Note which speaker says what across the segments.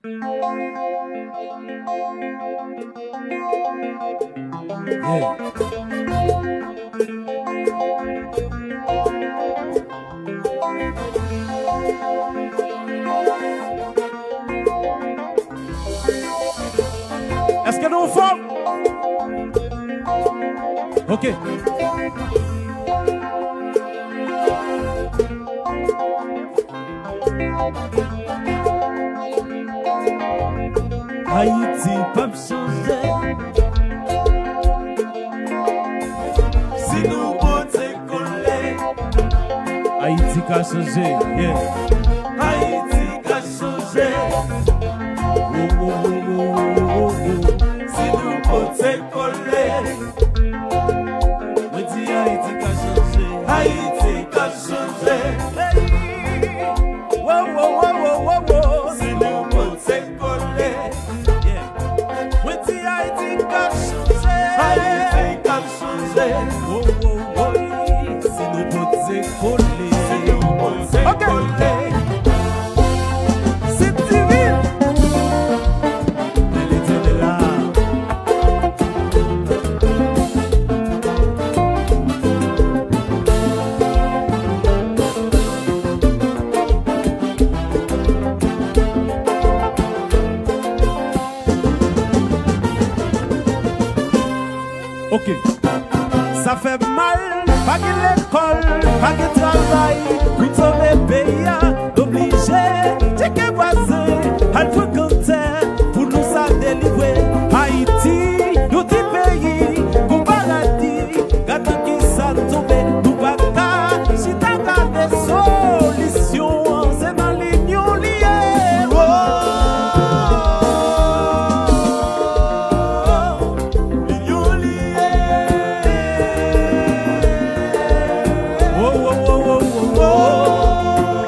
Speaker 1: Yeah. Est-ce que nous sommes? Ok. Haïti pas changer. Si nous potons coller, Haïti a changé. Yeah. Haïti a changé. Si nous potons coller, on dit Haïti a changé. Haïti a changé. Wow, wow, wow, wow, wow. Si nous potons coller, yeah. On dit Haïti a changé. Haïti a changé. Oh, oh, oh. Si nous potons coller, si nous potons coller. C'est divin. Elle était là. Ok. Ça fait mal, pas que l'école, pas que travail, pour sauver le pays, obligé, j'ai que voisin, à fréquenter, pour nous ça délivrer. Haïti, nous petit pays, pour paradis, quand qui ça tombe, nous pas qu'à, si t'as des solutions, c'est dans l'union liée. Oh, l'union liée. Oh, oh, oh, oh, oh, oh.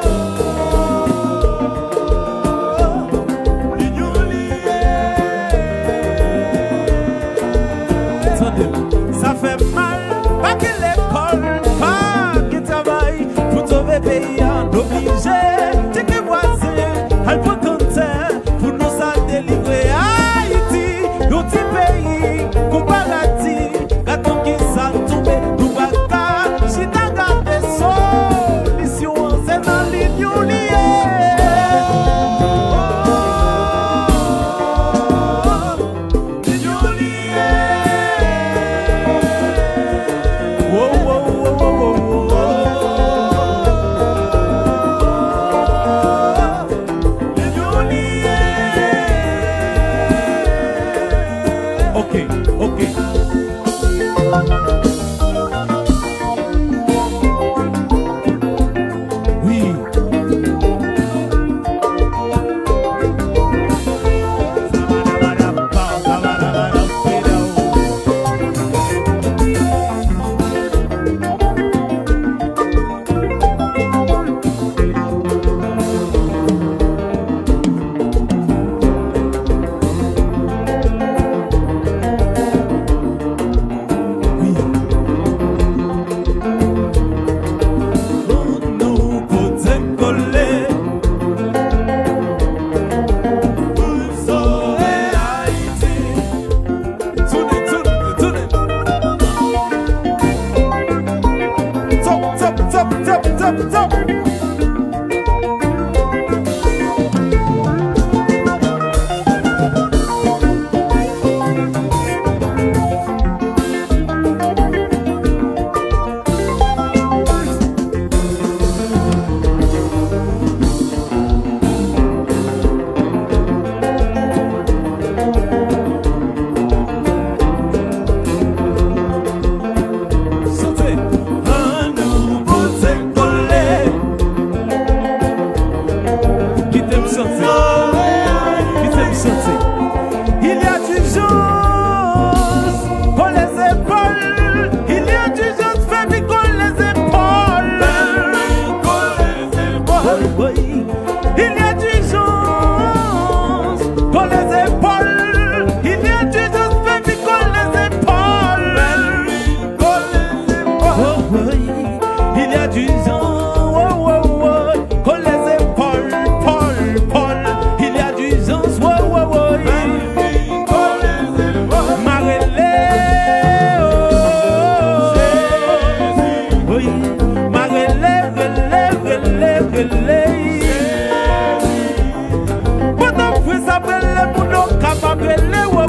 Speaker 1: Sabrele mouno kapabrele wo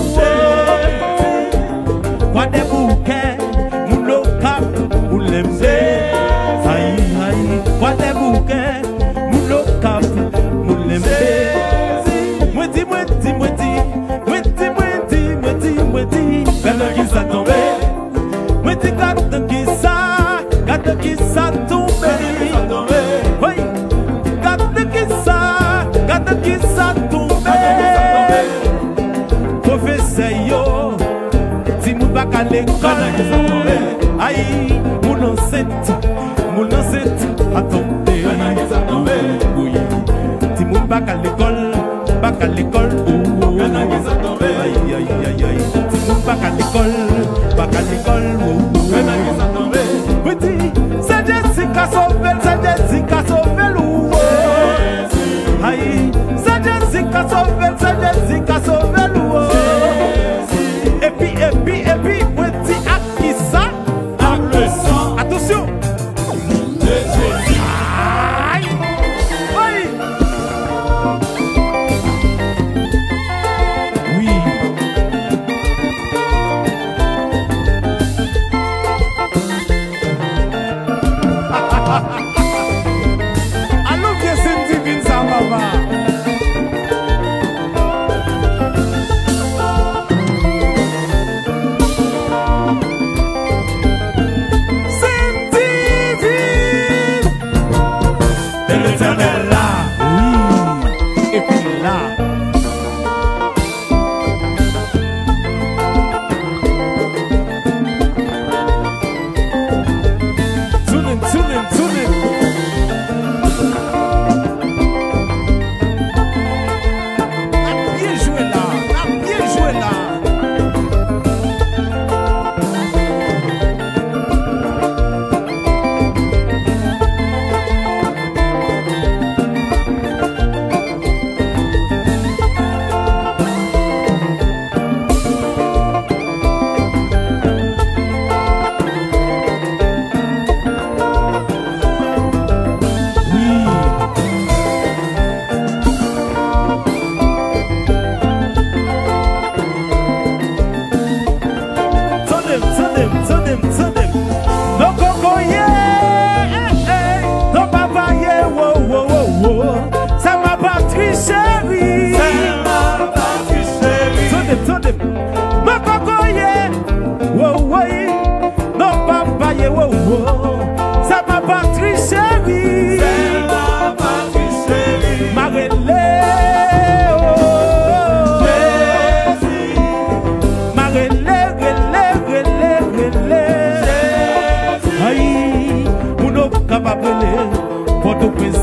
Speaker 1: Kwa de bouquet mouno kap moulembe Aïe aïe Kwa de bouquet mouno kap moulembe Mweti mweti mweti Mweti mweti mweti mweti Gade ki sa tombe Mweti gade ki sa tombe Oui Gade ki sa tombe Professeur yo Ti moun baka l'école Aïe moun ancêtre a tombe Oui Ti moun baka l'école Aïe aïe aïe aïe Ti moun baka l'école Petit c'est Jessica Sauvel Aïe c'est Jessica Sauvel Et puis petit à qui ça Attention Aïe Aïe Oui Allô bien c'est divine ça papa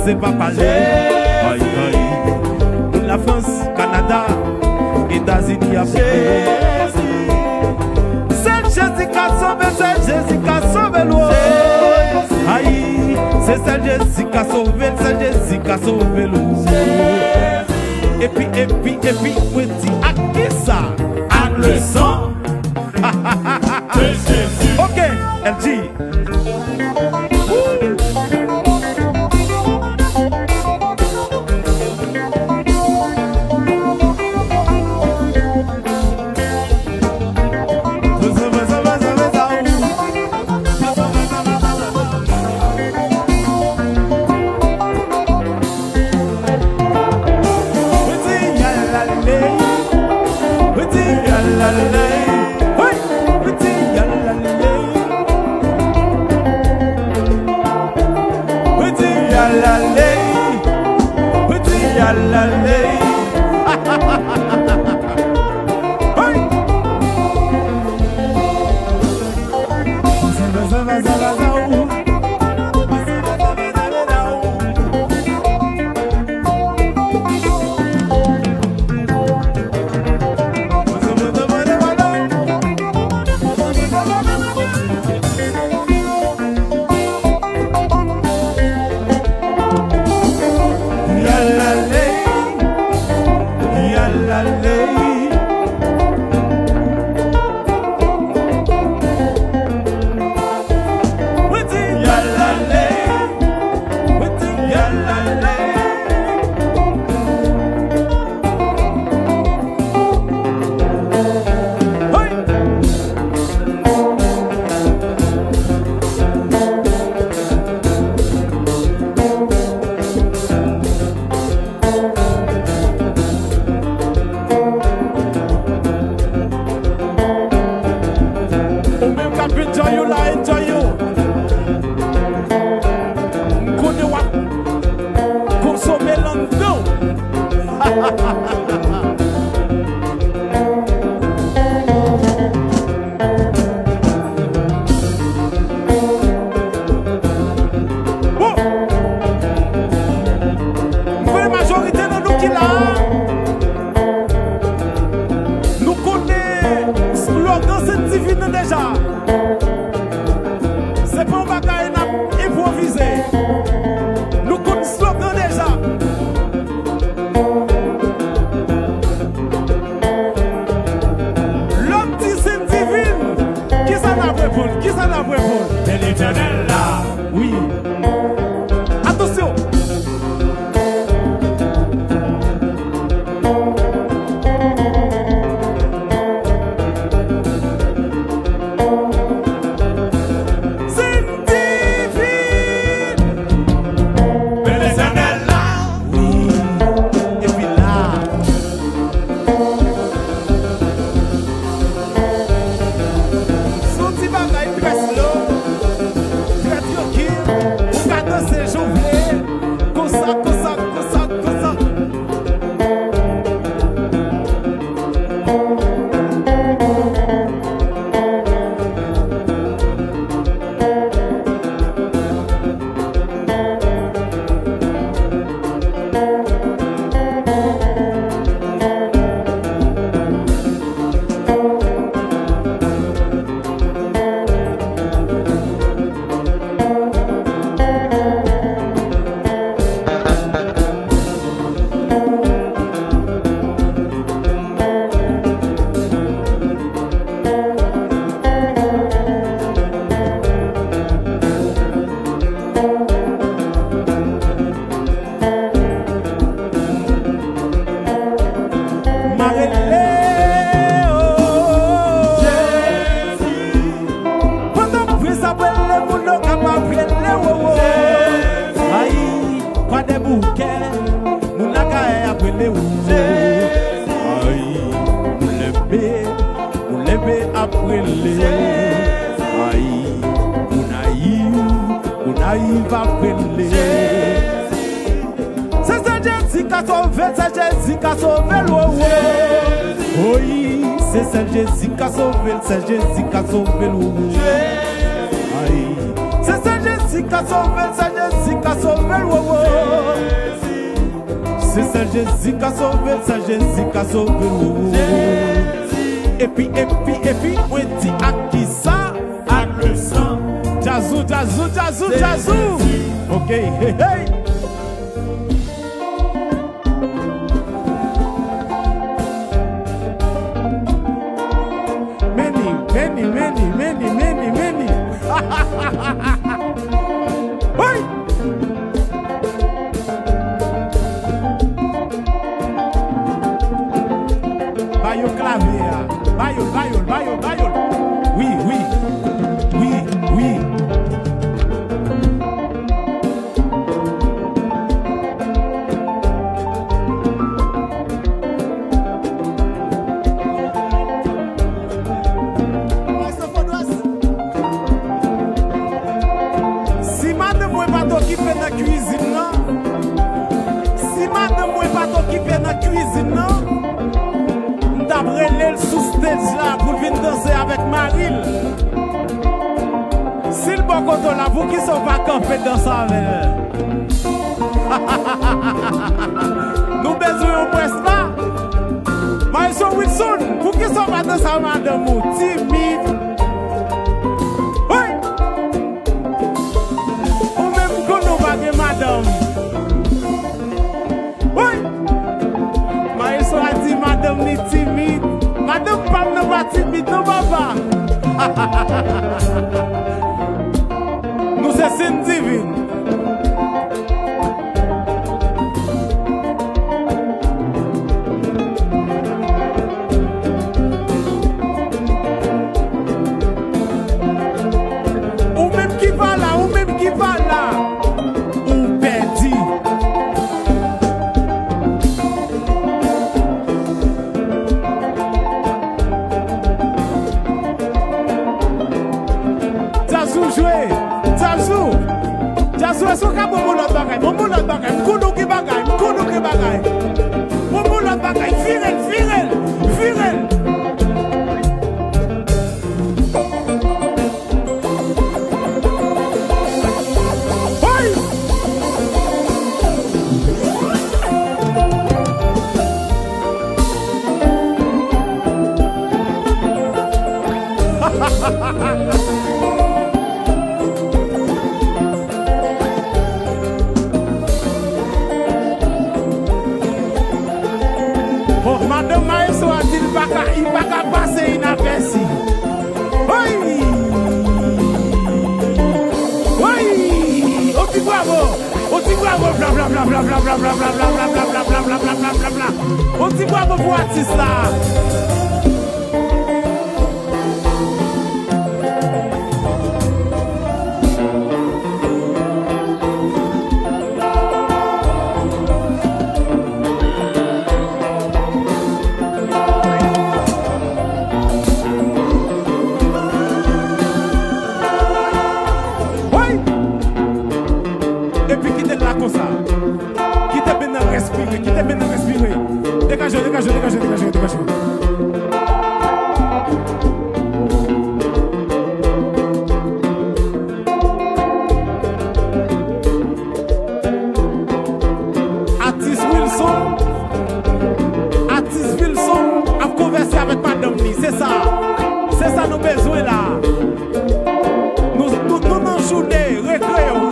Speaker 1: C'est pas parler. Aïe aïe. Pour la France, Canada, États-Unis, Afrique. C'est Jésus qui a sauvé, c'est Jésus qui a sauvé l'eau. Aïe, c'est Jésus qui a sauvé, c'est Jésus qui a sauvé l'eau. Et puis, petit, à qui ça? À le sang. Ok, elle dit. Et puis, on dit à qui ça? À le sang. Jazou, jazou, jazou, jazou. Ok, hey, hey. Many. Hey. Bayo clavier, bayo. Oui. Si madame moi pas t'occuper dans la cuisine non. Si madame moi pas t'occuper dans la cuisine non. D'après l'aile sous stage là pour venir danser avec Maril. Si le bon côté là, vous qui sont pas campés dans ça avec elle. Nous besoin presque pas. Maïso Wilson, vous qui sont pas dans ça, madame, timide. Oui. Ou même que nous pas de madame. Oui. Maïso a dit madame ni timide. Madame pas ne pas timide, non papa. Nous c'est signe divine. Ou même qui va là, ou perdu. Bon, madame Maïso a dit il va pas passer inaperçu. Oui! Oui! On dit bravo! On dit bravo! Bla bla bla bla bla bla bla bla bla bla bla bla bla bla bla bla bla. On dit bravo pour l'artiste là! Dégagez. Artiste Wilson a conversé avec madame Ni, c'est ça nos besoins là. Nous nous journée, recréons.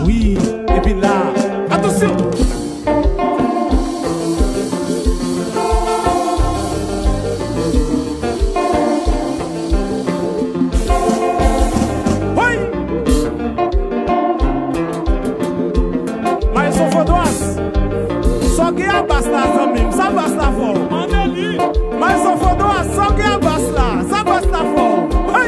Speaker 1: Oui, et puis là, attention. Oui. Mais ils sont faudoises. Só que a basse là, ça basse là fort. Mais ils sont faudoises, só que a basse là, ça basse là fort. Oui.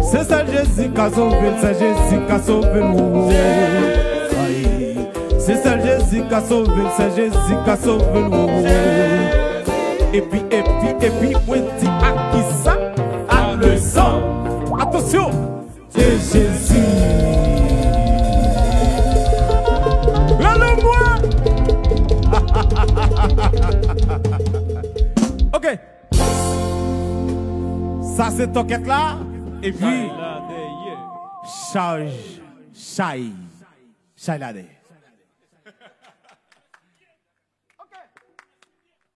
Speaker 1: C'est ça Jésus qui a sauvé, c'est Jésus qui a sauvé. C'est ça Jésus qui a sauvé, c'est Jésus qui a sauvé. Et puis, moi dis à qui ça? À le sang. Attention, c'est Jésus. Regarde-moi. Ok. Ça c'est toquette là. Et puis, charge, chai, là.